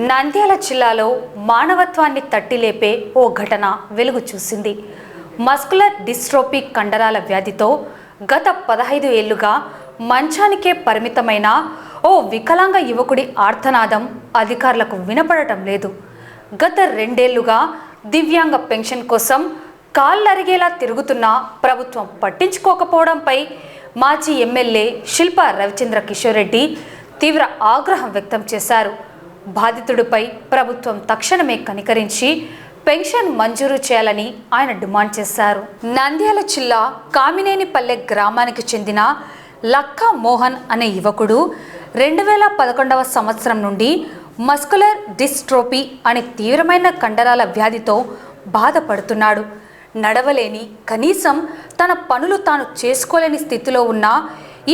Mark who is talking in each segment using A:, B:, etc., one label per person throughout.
A: నంద్యాల జిల్లాలో మానవత్వాన్ని తట్టిలేపే ఓ ఘటన వెలుగు చూసింది. మస్కులర్ డిస్ట్రోఫీ కండరాల వ్యాధితో గత 15 ఏళ్లుగా మంచానికే పరిమితమైన ఓ వికలాంగ యువకుడి ఆర్తనాదం అధికారులకు వినపడటం లేదు. గత 2 ఏళ్లుగా దివ్యాంగ పెన్షన్ కోసం కాళ్ళరిగేలా తిరుగుతున్న ప్రభుత్వం పట్టించుకోకపోవడంపై మాజీ ఎమ్మెల్యే శిల్పా రవిచంద్ర కిషోర్ రెడ్డి తీవ్ర ఆగ్రహం వ్యక్తం చేశారు. బాధితుడిపై ప్రభుత్వం తక్షణమే కనికరించి పెన్షన్ మంజూరు చేయాలని ఆయన డిమాండ్ చేశారు. నంద్యాల జిల్లా కామినేనిపల్లె గ్రామానికి చెందిన లక్కా మోహన్ అనే యువకుడు 2011వ సంవత్సరం నుండి మస్కులర్ డిస్ట్రోఫీ అనే తీవ్రమైన కండరాల వ్యాధితో బాధపడుతున్నాడు. నడవలేని, కనీసం తన పనులు తాను చేసుకోలేని స్థితిలో ఉన్న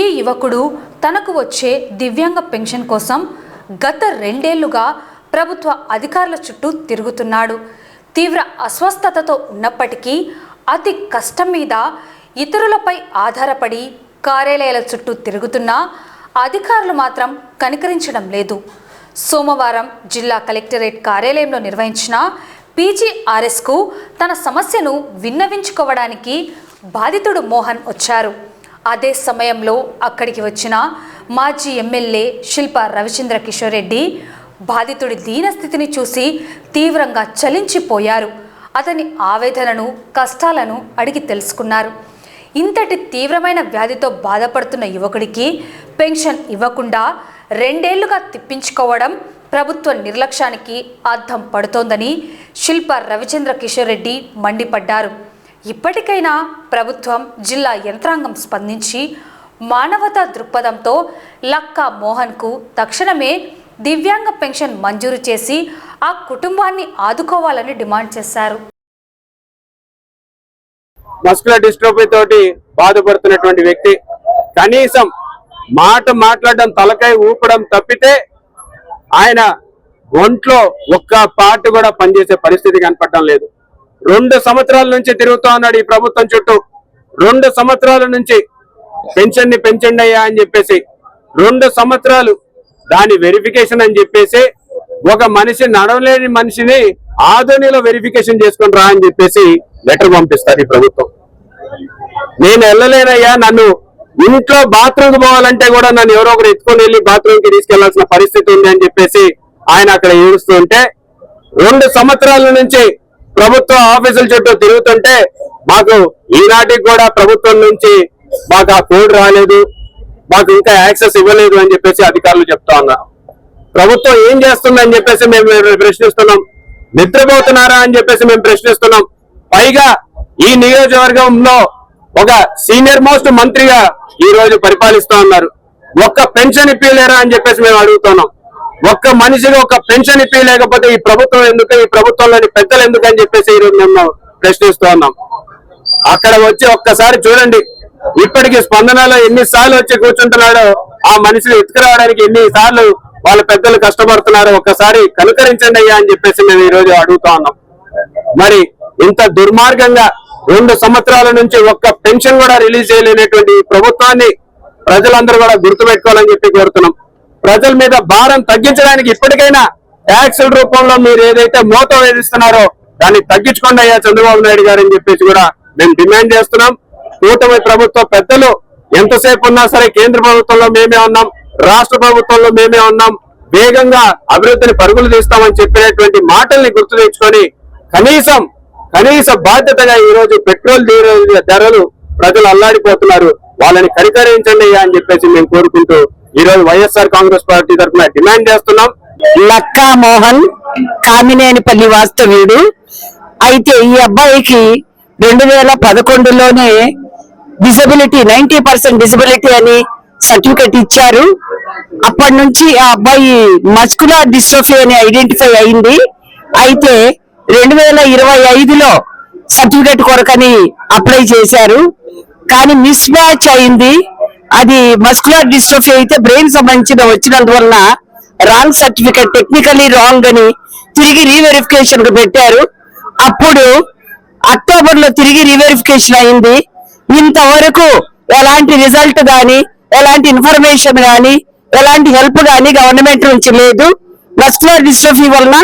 A: ఈ యువకుడు తనకు వచ్చే దివ్యాంగ పెన్షన్ కోసం గత 2 ఏళ్లుగా ప్రభుత్వ అధికారుల చుట్టూ తిరుగుతున్నాడు. తీవ్ర అస్వస్థతతో ఉన్నప్పటికీ అతి కష్టం మీద ఇతరులపై ఆధారపడి కార్యాలయాల చుట్టూ తిరుగుతున్న అధికారులు మాత్రం కనికరించడం లేదు. సోమవారం జిల్లా కలెక్టరేట్ కార్యాలయంలో నిర్వహించిన పీజీఆర్ఎస్కు తన సమస్యను విన్నవించుకోవడానికి బాధితుడు మోహన్ వచ్చారు. అదే సమయంలో అక్కడికి వచ్చిన మాజీ ఎమ్మెల్యే శిల్పా రవిచంద్ర కిషోర్ రెడ్డి బాధితుడి దీనస్థితిని చూసి తీవ్రంగా చలించిపోయారు. అతని ఆవేదనను, కష్టాలను అడిగి తెలుసుకున్నారు. ఇంతటి తీవ్రమైన వ్యాధితో బాధపడుతున్న యువకుడికి పెన్షన్ ఇవ్వకుండా 2 ఏళ్లుగా తిప్పించుకోవడం ప్రభుత్వ నిర్లక్ష్యానికి అద్దం పడుతోందని శిల్పా రవిచంద్ర కిషోర్ రెడ్డి మండిపడ్డారు. ఇప్పటికైనా ప్రభుత్వం, జిల్లా యంత్రాంగం స్పందించి మానవతా దృక్పథంతో లక్కా మోహన్కు తక్షణమే దివ్యాంగ పెన్షన్ మంజూరు చేసి ఆ కుటుంబాన్ని ఆదుకోవాలని డిమాండ్ చేశారు.
B: మస్కులర్ డిస్ట్రోఫీ తోటి బాధపడుతున్నటువంటి వ్యక్తి కనీసం మాట్లాడడం, తలకాయ ఊపడం తప్పితే ఆయన ఒంట్లో ఒక్క పార్ట్ కూడా పనిచేసే పరిస్థితి కనపడటం లేదు. 2 సంవత్సరాల నుంచి తిరుగుతా ఉన్నాడు ఈ ప్రభుత్వం చుట్టూ. 2 సంవత్సరాల నుంచి పెన్షన్ ని పెంచండి అయ్యా అని చెప్పేసి, 2 సంవత్సరాలు దాని వెరిఫికేషన్ అని చెప్పేసి, ఒక మనిషి నడవలేని మనిషిని ఆధునిలో వెరిఫికేషన్ చేసుకుని రా అని చెప్పేసి లెటర్ పంపిస్తారు ఈ ప్రభుత్వం. నేను వెళ్ళలేనయ్యా, నన్ను ఇంట్లో బాత్రూమ్కి పోవాలంటే కూడా నన్ను ఎవరో ఒకరు ఎత్తుకొని వెళ్ళి బాత్రూమ్కి తీసుకెళ్లాల్సిన పరిస్థితి ఉంది అని చెప్పేసి ఆయన అక్కడ ఏడుస్తూ ఉంటే, 2 సంవత్సరాల నుంచి ప్రభుత్వ ఆఫీసుల చుట్టూ తిరుగుతుంటే మాకు ఈనాటికి కూడా ప్రభుత్వం నుంచి మాకు ఆ కోడ్ రాలేదు, మాకు ఇంకా యాక్సెస్ ఇవ్వలేదు అని చెప్పేసి అధికారులు చెప్తా ఉన్నారు. ప్రభుత్వం ఏం చేస్తుందని చెప్పేసి మేము ప్రశ్నిస్తున్నాం. నిద్రపోతున్నారా అని చెప్పేసి మేము ప్రశ్నిస్తున్నాం. పైగా ఈ నియోజకవర్గంలో ఒక సీనియర్ మోస్ట్ మంత్రిగా ఈ రోజు పరిపాలిస్తా ఉన్నారు. ఒక్క పెన్షన్ ఇప్పలేరా అని చెప్పేసి మేము అడుగుతున్నాం. ఒక్క మనిషికి ఒక పెన్షన్ ఇప్పలేకపోతే ఈ ప్రభుత్వం ఎందుకు, ఈ ప్రభుత్వంలోని పెద్దలు ఎందుకు అని చెప్పేసి ఈ రోజు మేము ప్రశ్నిస్తూ ఉన్నాం. అక్కడ వచ్చి ఒక్కసారి చూడండి, ఇప్పటికి స్పందనలో ఎన్నిసార్లు వచ్చి కూర్చుంటున్నాడో, ఆ మనిషిని ఎత్తుకురావడానికి ఎన్నిసార్లు వాళ్ళ పెద్దలు కష్టపడుతున్నారో ఒక్కసారి కనుకరించండి అయ్యా అని చెప్పేసి మేము ఈ రోజు అడుగుతా ఉన్నాం. మరి ఇంత దుర్మార్గంగా 2 సంవత్సరాల నుంచి ఒక్క పెన్షన్ కూడా రిలీజ్ చేయలేనటువంటి ప్రభుత్వాన్ని ప్రజలందరూ కూడా గుర్తుపెట్టుకోవాలని చెప్పి కోరుతున్నాం. ప్రజల మీద భారం తగ్గించడానికి ఇప్పటికైనా ట్యాక్సుల రూపంలో మీరు ఏదైతే మోత వేధిస్తున్నారో దాన్ని తగ్గించుకోండి అయ్యా చంద్రబాబు నాయుడు గారు అని చెప్పేసి కూడా మేము డిమాండ్ చేస్తున్నాం. కూటమి ప్రభుత్వ పెద్దలు ఎంతసేపు ఉన్నా సరే కేంద్ర ప్రభుత్వంలో మేమే ఉన్నాం, రాష్ట్ర ప్రభుత్వంలో మేమే ఉన్నాం, వేగంగా అభివృద్ధిని పరుగులు తీస్తామని చెప్పినటువంటి మాటల్ని గుర్తు తెచ్చుకొని కనీస బాధ్యతగా ఈ రోజు పెట్రోల్ ధరలు ప్రజలు అల్లాడిపోతున్నారు, వాళ్ళని కనికరించండి అయ్యా అని చెప్పేసి మేము కోరుకుంటూ ఈ రోజు వైఎస్ఆర్ కాంగ్రెస్ పార్టీ తరఫున డిమాండ్ చేస్తున్నాం.
C: లక్కా మోహన్ కామినేనిపల్లి వాస్తవ్యుడు. అయితే ఈ అబ్బాయికి 2011లోనే డిసబిలిటీ 90% డిసబిలిటీ అని సర్టిఫికెట్ ఇచ్చారు. అప్పటి నుంచి ఆ అబ్బాయి మస్కులర్ డిస్ట్రోఫీ అని ఐడెంటిఫై అయింది. అయితే 2025లో సర్టిఫికెట్ కొరకని అప్లై చేశారు, కానీ మిస్ మ్యాచ్ అయింది. అది మస్కులర్ డిస్ట్రోఫీ అయితే బ్రెయిన్ సంబంధించిన వచ్చినందువలన రాంగ్ సర్టిఫికెట్, టెక్నికలీ రాంగ్ అని తిరిగి రీవెరిఫికేషన్ కు పెట్టారు. అప్పుడు అక్టోబర్లో తిరిగి రీవెరిఫికేషన్ అయింది. ఇంతవరకు ఎలాంటి రిజల్ట్ గాని, ఎలాంటి ఇన్ఫర్మేషన్ గాని, ఎలాంటి హెల్ప్ గాని గవర్నమెంట్ నుంచి లేదు. మస్కులర్ డిస్ట్రోఫీ వలన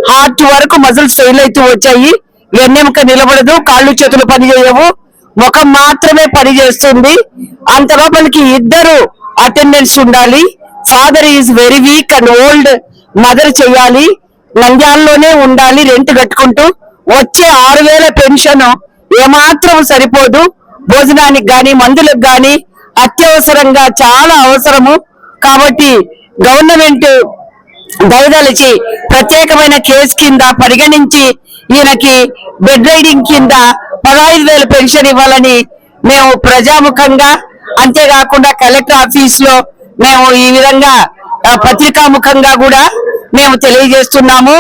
C: హార్ట్ వరకు మజిల్స్ ఫెయిల్ అవుతూ వచ్చాయి. వెన్నెముక నిలబడదు, కాళ్ళు చేతులు పనిచేయవు, ముఖం మాత్రమే పనిచేస్తుంది. అంత లోపలికి ఇద్దరు అటెండెన్స్ ఉండాలి. Father is very weak and old, mother చెయ్యాలి, నంద్యాలలోనే ఉండాలి రెంట్ కట్టుకుంటూ. వచ్చే 6,000 పెన్షన్ ఏమాత్రం సరిపోదు. భోజనానికి గాని మందులకు గాని అత్యవసరంగా చాలా అవసరము. కాబట్టి గవర్నమెంట్ దయదలిచి ప్రత్యేకమైన కేసు కింద పరిగణించి ఈయనకి బెడ్ రైడింగ్ కింద 15,000 పెన్షన్ ఇవ్వాలని మేము ప్రజాముఖంగా, అంతేకాకుండా కలెక్టర్ ఆఫీస్ లో మేము ఈ విధంగా పత్రికాముఖంగా కూడా మేము తెలియజేస్తున్నాము.